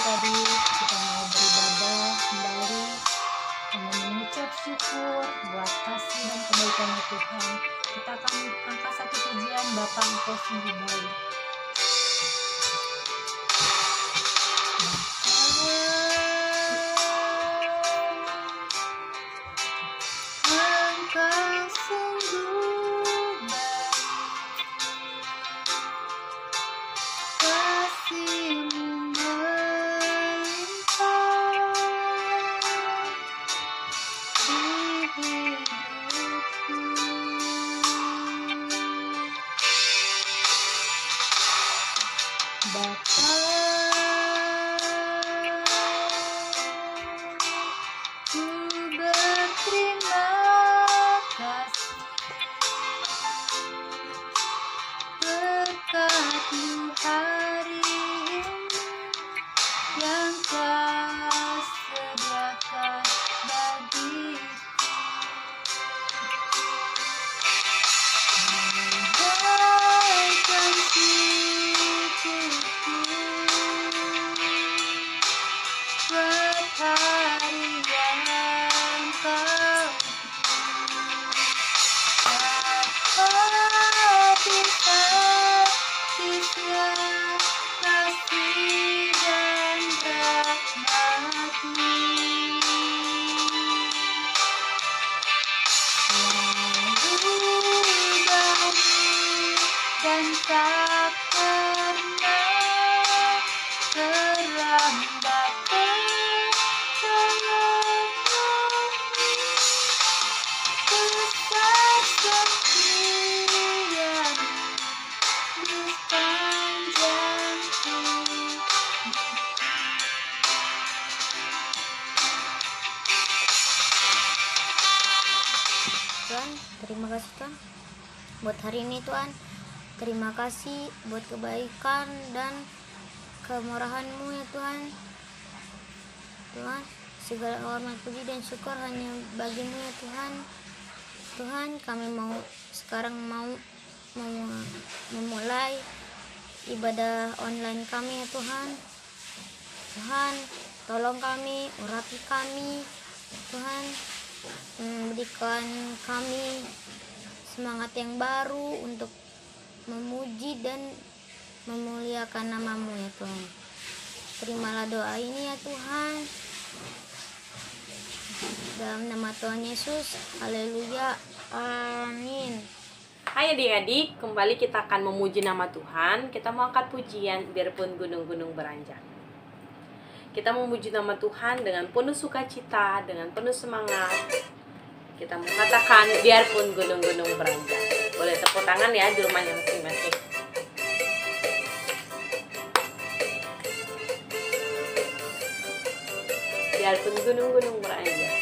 adik-adik, kita mau beribadah kembali dengan mengucap syukur buat kasih dan kebaikan Tuhan. Kita akan angkat satu pujian, Bapa Engkau sungguh baik. Engkau sungguh baik, kasih-Mu melimpah di hidupku. Bapa, ku berterima kasih berkat-Mu hari ini yang Kau sediakan bagiku. Menunaikan syukurku buat hari yang Kau dapat kita kasih dan rahmat-Mu. Selalu baik dan tak pernah terlambat pertolongan-Mu. Besar setia-Mu di sepanjang hidup. Tuhan, terima kasih Tuhan buat hari ini Tuhan. Terima kasih buat kebaikan dan kemurahan-Mu ya Tuhan. Tuhan, segala hormat, puji dan syukur hanya bagi-Mu ya Tuhan. Tuhan, kami sekarang mau memulai ibadah online kami ya Tuhan. Tuhan, tolong kami, urapi kami Tuhan, berikan kami semangat yang baru untuk memuji dan memuliakan nama-Mu ya Tuhan. Terimalah doa ini ya Tuhan, dalam nama Tuhan Yesus. Haleluya, amin. Hai adik-adik, kembali kita akan memuji nama Tuhan. Kita mau angkat pujian biarpun gunung-gunung beranjak. Kita memuji nama Tuhan dengan penuh sukacita, dengan penuh semangat. Kita mengatakan biarpun gunung-gunung beranjak. Boleh tepuk tangan ya di rumahnya masing-masing. Biarpun gunung-gunung beranjak.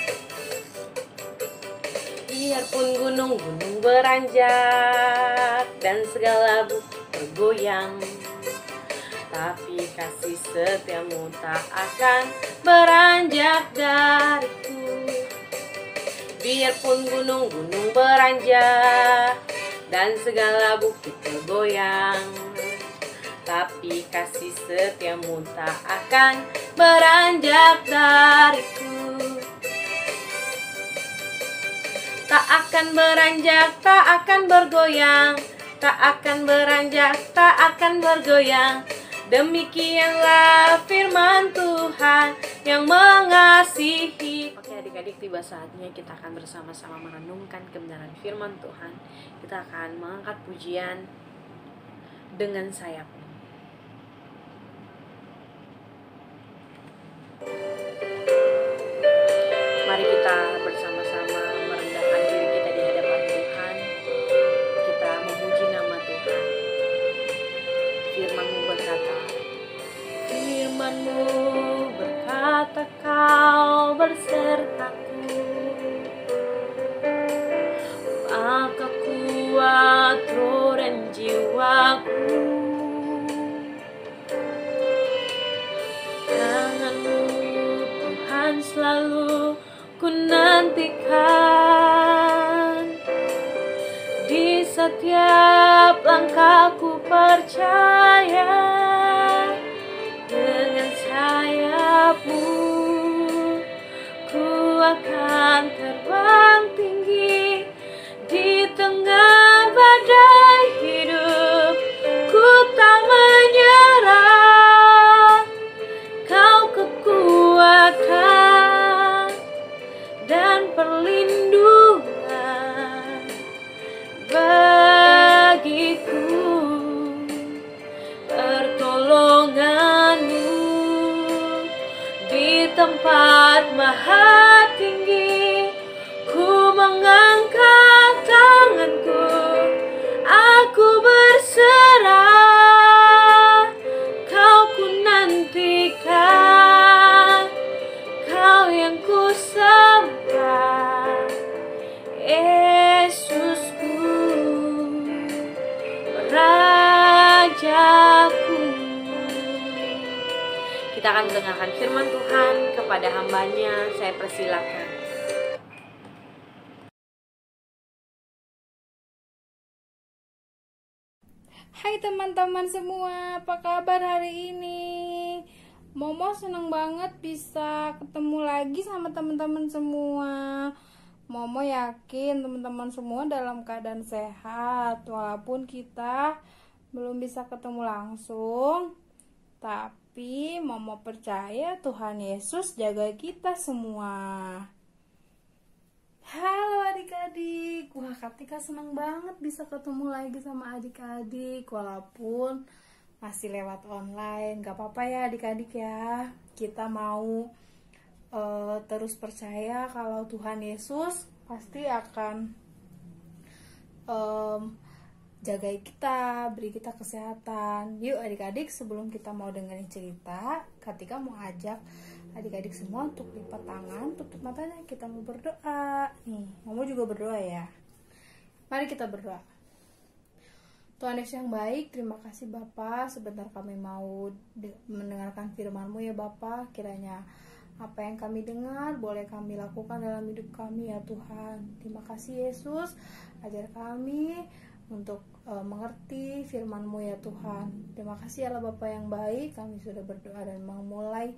Biarpun gunung-gunung beranjak dan segala bukit bergoyang, tapi kasih setiamu tak akan beranjak dariku. Biarpun gunung-gunung beranjak dan segala bukit bergoyang, tapi kasih setiamu tak akan beranjak dariku. Tak akan beranjak, tak akan bergoyang, tak akan beranjak, tak akan bergoyang. Demikianlah firman Tuhan yang mengasihi. Oke adik-adik, tiba saatnya kita akan bersama-sama merenungkan kebenaran firman Tuhan. Kita akan mengangkat pujian dengan sayap. Mari kita bersama-sama merendahkan diri kita di hadapan Tuhan. Kita memuji nama Tuhan. Firman-Mu berkata, Firman-Mu berkata, Kau bersertaku, maka kuat roh dan jiwaku. Tangan-Mu Tuhan selalu ku nantikan. Di setiap langkahku percaya, dengan saya tempat maha tinggi, ku mengangkat tanganku, aku berserah. Kau ku nantikan, Kau yang ku sembah, Yesusku, Rajaku. Kita akan mendengarkan firman Tuhan. Kepada hambanya saya persilakan. Hai teman-teman semua, apa kabar hari ini? Momo senang banget bisa ketemu lagi sama teman-teman semua. Momo yakin teman-teman semua dalam keadaan sehat, walaupun kita belum bisa ketemu langsung. Tapi Momo percaya Tuhan Yesus jaga kita semua. Halo adik-adik, wah Katika senang banget bisa ketemu lagi sama adik-adik walaupun masih lewat online. Gak apa-apa ya adik-adik ya, kita mau terus percaya kalau Tuhan Yesus pasti akan jaga kita, beri kita kesehatan. Yuk adik-adik, sebelum kita mau dengerin cerita, Katika mau ajak adik-adik semua untuk lipat tangan, tutup matanya, kita mau berdoa. Nih, Momo juga berdoa ya. Mari kita berdoa. Tuhan Yesus yang baik, terima kasih Bapa. Sebentar kami mau mendengarkan firman-Mu ya Bapa. Kiranya apa yang kami dengar boleh kami lakukan dalam hidup kami ya Tuhan. Terima kasih Yesus, ajar kami untuk mengerti firman-Mu ya Tuhan. Terima kasih Allah Bapa yang baik, kami sudah berdoa dan mau mulai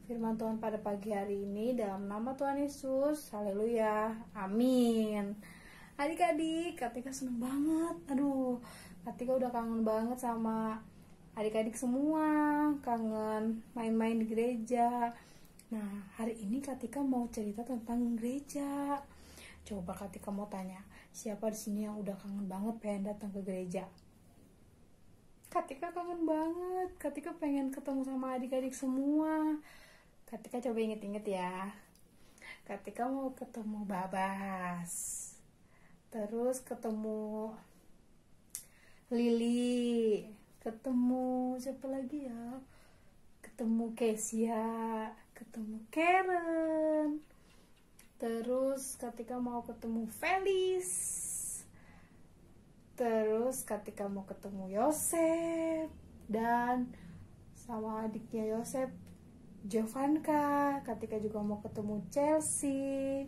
firman Tuhan pada pagi hari ini dalam nama Tuhan Yesus. Haleluya. Amin. Adik-adik, Katika seneng banget. Aduh, Katika udah kangen banget sama adik-adik semua. Kangen main-main di gereja. Nah, hari ini Katika mau cerita tentang gereja. Coba Katika mau tanya, siapa di sini yang udah kangen banget pengen datang ke gereja? Katika kangen banget. Katika pengen ketemu sama adik-adik semua. Katika coba inget-inget ya. Katika mau ketemu Babas, terus ketemu Lili, ketemu siapa lagi ya? Ketemu Kesia, ketemu Karen. Terus Katika mau ketemu Felis. Terus Katika mau ketemu Yosef dan sama adiknya Yosef, Jovanka. Katika juga mau ketemu Chelsea.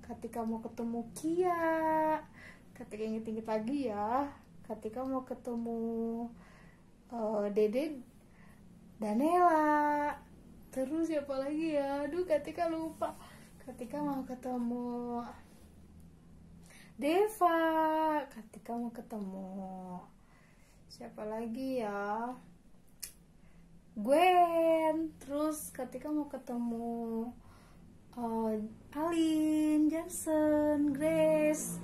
Katika mau ketemu Kia. Katika inget-inget lagi ya. Katika mau ketemu Dede, Danela. Terus siapa lagi ya? Aduh, Katika lupa. Katika mau ketemu Deva. Katika mau ketemu siapa lagi ya? Gwen. Terus Katika mau ketemu Alin, Johnson, Grace.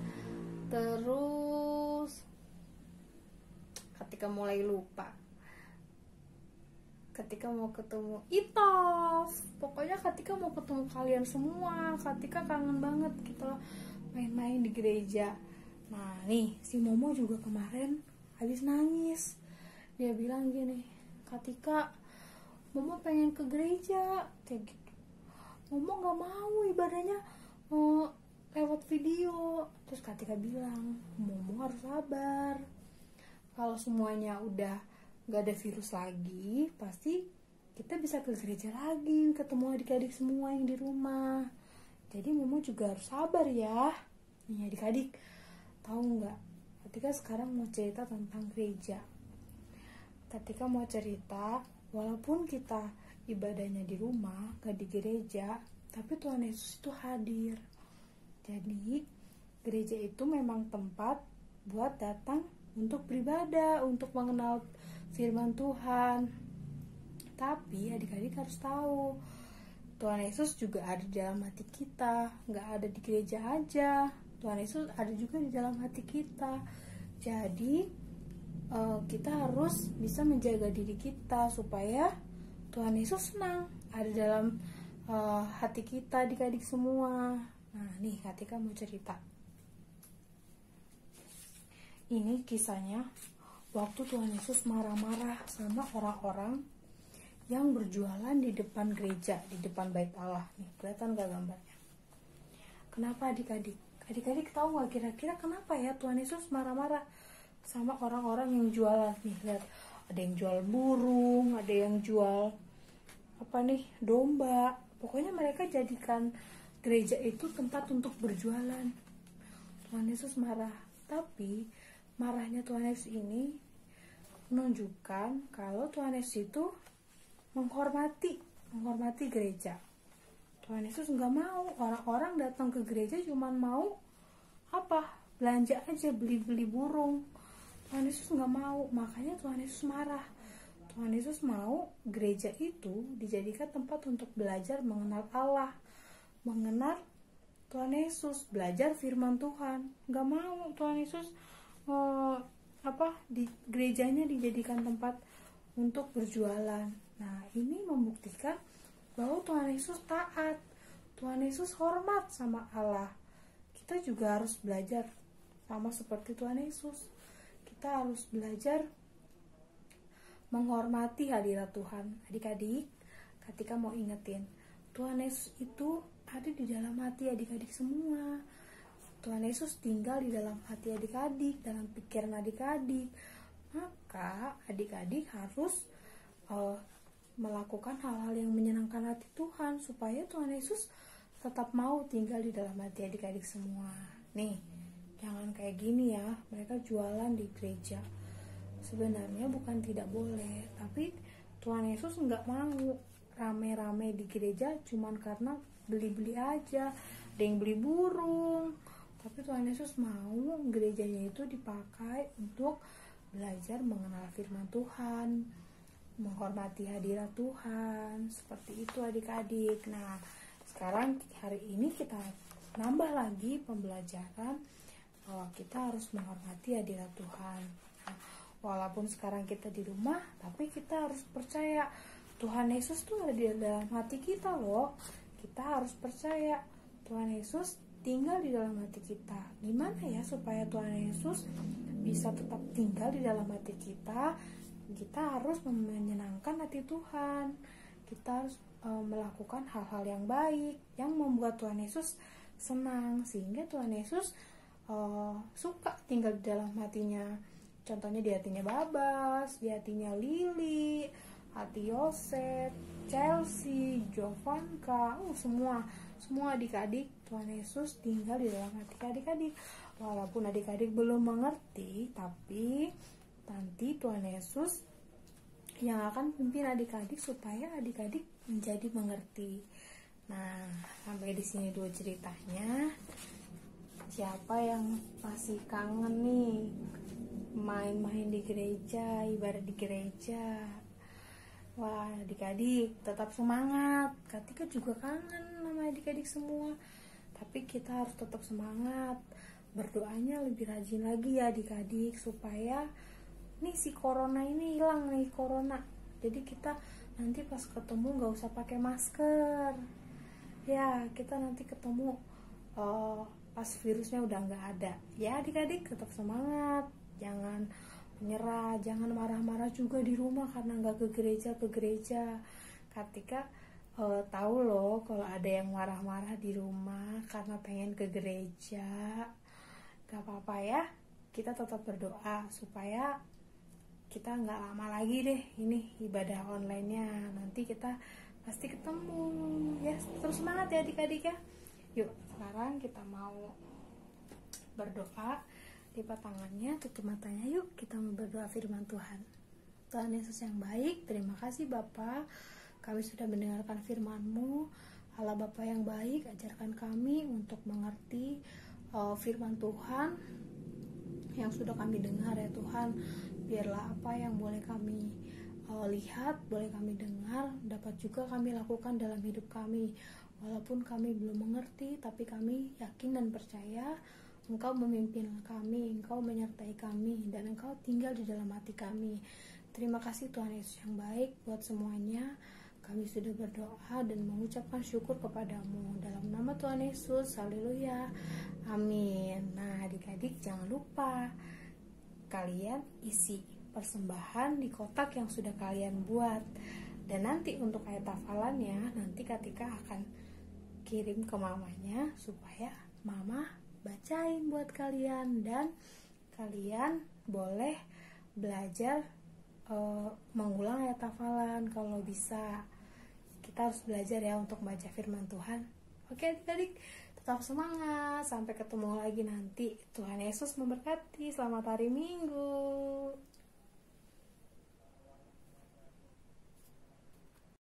Terus Katika mulai lupa. Katika mau ketemu Itof. Pokoknya Katika mau ketemu kalian semua. Katika kangen banget kita main-main di gereja. Nah nih, si Momo juga kemarin habis nangis. Dia bilang gini, Katika, Momo pengen ke gereja kayak gitu. Momo gak mau ibadahnya lewat video. Terus Katika bilang, Momo harus sabar. Kalau semuanya udah gak ada virus lagi, pasti kita bisa ke gereja lagi, ketemu adik-adik semua yang di rumah. Jadi Momo juga harus sabar ya. Nih adik-adik, tahu nggak? Katika sekarang mau cerita tentang gereja. Katika mau cerita, walaupun kita ibadahnya di rumah, gak di gereja, tapi Tuhan Yesus itu hadir. Jadi gereja itu memang tempat buat datang untuk beribadah, untuk mengenal firman Tuhan. Tapi adik-adik harus tahu, Tuhan Yesus juga ada di dalam hati kita, nggak ada di gereja aja. Tuhan Yesus ada juga di dalam hati kita. Jadi kita harus bisa menjaga diri kita supaya Tuhan Yesus senang ada dalam hati kita adik-adik semua. Nah nih Katika mau cerita. Ini kisahnya waktu Tuhan Yesus marah-marah sama orang-orang yang berjualan di depan gereja, di depan bait Allah. Nih kelihatan gak gambarnya? Kenapa adik-adik? Adik-adik tahu gak kira-kira kenapa ya Tuhan Yesus marah-marah sama orang-orang yang jualan? Nih lihat, ada yang jual burung, ada yang jual domba. Pokoknya mereka jadikan gereja itu tempat untuk berjualan. Tuhan Yesus marah, tapi marahnya Tuhan Yesus ini menunjukkan kalau Tuhan Yesus itu menghormati gereja. Tuhan Yesus nggak mau orang-orang datang ke gereja cuman mau belanja aja, beli burung. Tuhan Yesus nggak mau, makanya Tuhan Yesus marah. Tuhan Yesus mau gereja itu dijadikan tempat untuk belajar mengenal Allah, mengenal Tuhan Yesus, belajar firman Tuhan. Nggak mau Tuhan Yesus di gerejanya dijadikan tempat untuk berjualan. Nah ini membuktikan bahwa Tuhan Yesus taat, Tuhan Yesus hormat sama Allah. Kita juga harus belajar sama seperti Tuhan Yesus. Kita harus belajar menghormati hadirat Tuhan. Adik-adik, Katika mau ingetin, Tuhan Yesus itu ada di dalam hati adik-adik semua. Tuhan Yesus tinggal di dalam hati adik-adik, dalam pikiran adik-adik. Maka adik-adik harus melakukan hal-hal yang menyenangkan hati Tuhan, supaya Tuhan Yesus tetap mau tinggal di dalam hati adik-adik semua. Nih, jangan kayak gini ya, mereka jualan di gereja. Sebenarnya bukan tidak boleh, tapi Tuhan Yesus nggak mau rame-rame di gereja cuman karena beli-beli aja. Ada yang beli burung, tapi Tuhan Yesus mau gerejanya itu dipakai untuk belajar mengenal firman Tuhan, menghormati hadirat Tuhan. Seperti itu adik-adik. Nah, sekarang hari ini kita nambah lagi pembelajaran bahwa kita harus menghormati hadirat Tuhan. Nah, walaupun sekarang kita di rumah, tapi kita harus percaya Tuhan Yesus tuh ada di dalam hati kita loh. Kita harus percaya Tuhan Yesus tinggal di dalam hati kita. Gimana ya supaya Tuhan Yesus bisa tetap tinggal di dalam hati kita? Kita harus menyenangkan hati Tuhan. Kita harus melakukan hal-hal yang baik yang membuat Tuhan Yesus senang, sehingga Tuhan Yesus suka tinggal di dalam hatinya. Contohnya di hatinya Babas, di hatinya Lili, hati Yosef, Chelsea, Jovanka, semua adik-adik Tuhan Yesus tinggal di dalam hati adik-adik. Walaupun adik-adik belum mengerti, tapi nanti Tuhan Yesus yang akan pimpin adik-adik supaya adik-adik menjadi mengerti. Nah, sampai di sini dulu ceritanya. Siapa yang masih kangen nih main-main di gereja, ibadah di gereja? Wah, adik-adik tetap semangat. Katika juga kangen sama adik-adik semua. Tapi kita harus tetap semangat. Berdoanya lebih rajin lagi ya adik-adik, supaya nih si corona ini hilang nih, corona. Jadi kita nanti pas ketemu gak usah pakai masker. Ya, kita nanti ketemu pas virusnya udah gak ada. Ya adik-adik tetap semangat. Jangan menyerah, jangan marah-marah juga di rumah karena nggak ke gereja. Katika tahu loh kalau ada yang marah-marah di rumah karena pengen ke gereja, gak apa-apa ya, kita tetap berdoa supaya kita nggak lama lagi deh ini ibadah online-nya. Nanti kita pasti ketemu ya. Terus semangat ya adik-adik ya. Yuk sekarang kita mau berdoa. Lipat tangannya, tutup matanya, yuk kita mau berdoa firman Tuhan. Tuhan Yesus yang baik, terima kasih Bapa, kami sudah mendengarkan firman-Mu. Allah Bapa yang baik, ajarkan kami untuk mengerti firman Tuhan yang sudah kami dengar ya Tuhan. Biarlah apa yang boleh kami lihat, boleh kami dengar, dapat juga kami lakukan dalam hidup kami. Walaupun kami belum mengerti, tapi kami yakin dan percaya Engkau memimpin kami, Engkau menyertai kami, dan Engkau tinggal di dalam hati kami. Terima kasih Tuhan Yesus yang baik buat semuanya. kami sudah berdoa dan mengucapkan syukur kepadamu. Dalam nama Tuhan Yesus, haleluya, amin. Nah, adik-adik jangan lupa kalian isi persembahan di kotak yang sudah kalian buat. Dan nanti untuk ayat hafalannya, nanti Katika akan kirim ke mamanya supaya mama bacain buat kalian. Dan kalian boleh belajar mengulang ayat hafalan kalau bisa. Kita harus belajar ya untuk baca firman Tuhan. Oke adik-adik, tetap semangat. Sampai ketemu lagi nanti. Tuhan Yesus memberkati. Selamat hari Minggu.